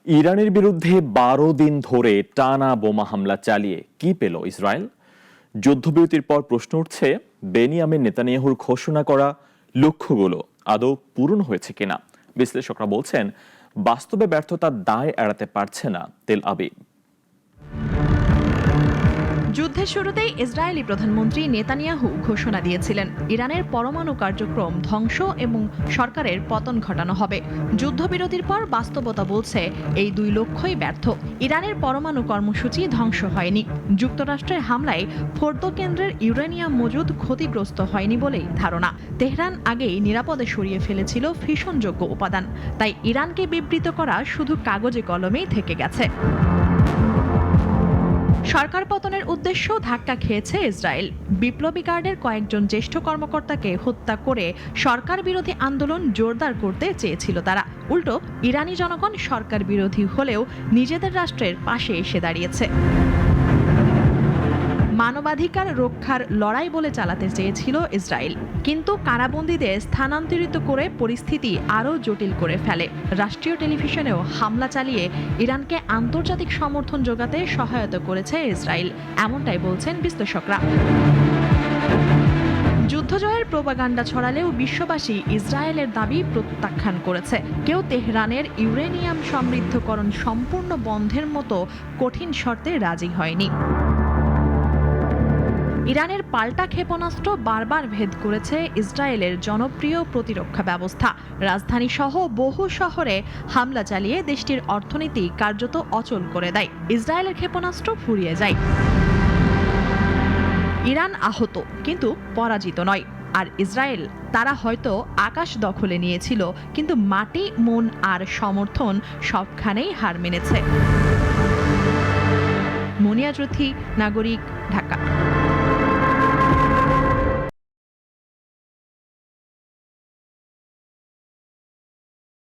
ইরানের বিরুদ্ধে ১২ দিন ধরে টানা বোমা হামলা চালিয়ে কি পেল ইসরায়েল? যুদ্ধবিরতির পর প্রশ্ন উঠছে, বেনিয়ামিন নেতানিয়াহুর ঘোষণা করা লক্ষ্যগুলো আদৌ পূরণ হয়েছে কিনা। বিশ্লেষকরা বলছেন, বাস্তবে ব্যর্থতার দায় এড়াতে পারছে না তেল আবিব। যুদ্ধের শুরুতেই ইসরায়েলি প্রধানমন্ত্রী নেতানিয়াহু ঘোষণা দিয়েছিলেন, ইরানের পরমাণু কার্যক্রম ধ্বংস এবং সরকারের পতন ঘটানো হবে। যুদ্ধবিরতির পর বাস্তবতা বলছে এই দুই লক্ষ্যই ব্যর্থ। ইরানের পরমাণু কর্মসূচি ধ্বংস হয়নি, যুক্তরাষ্ট্রের হামলায় ফোর্দো কেন্দ্রের ইউরেনিয়াম মজুদ ক্ষতিগ্রস্ত হয়নি বলেই ধারণা। তেহরান আগেই নিরাপদে সরিয়ে ফেলেছিল ফিশনযোগ্য উপাদান, তাই ইরানকে বিবৃত করা শুধু কাগজে কলমেই থেকে গেছে। সরকার পতনের উদ্দেশ্য ধাক্কা খেয়েছে ইসরায়েল। বিপ্লবী গার্ডের কয়েকজন জ্যেষ্ঠ কর্মকর্তাকে হত্যা করে সরকার বিরোধী আন্দোলন জোরদার করতে চেয়েছিল তারা। উল্টো ইরানি জনগণ সরকার বিরোধী হলেও নিজেদের রাষ্ট্রের পাশে এসে দাঁড়িয়েছে। মানবাধিকার রক্ষার লড়াই বলে চালাতে চেয়েছিল ইসরায়েল, কিন্তু কারাবন্দীদের স্থানান্তরিত করে পরিস্থিতি আরও জটিল করে ফেলে। রাষ্ট্রীয় টেলিভিশনেও হামলা চালিয়ে ইরানকে আন্তর্জাতিক সমর্থন জোগাতে সহায়তা করেছে ইসরায়েল, এমনটাই বলছেন বিশ্লেষকরা। যুদ্ধজয়ের প্রোপাগান্ডা ছড়ালেও বিশ্ববাসী ইসরায়েলের দাবি প্রত্যাখ্যান করেছে। কেউ তেহরানের ইউরেনিয়াম সমৃদ্ধকরণ সম্পূর্ণ বন্ধের মতো কঠিন শর্তে রাজি হয়নি। ইরানের পাল্টা ক্ষেপণাস্ত্র বারবার ভেদ করেছে ইসরায়েলের জনপ্রিয় প্রতিরক্ষা ব্যবস্থা। রাজধানী সহ বহু শহরে হামলা চালিয়ে দেশটির অর্থনীতি কার্যত অচল করে দেয়। ইসরায়েলের ক্ষেপণাস্ত্র ফুরিয়ে যায়। ইরান আহত, কিন্তু পরাজিত নয়। আর ইসরায়েল, তারা হয়তো আকাশ দখলে নিয়েছিল, কিন্তু মাটি, মন আর সমর্থন সবখানেই হার মেনেছে। মুনিয়া জ্যোতি, নাগরিক, ঢাকা।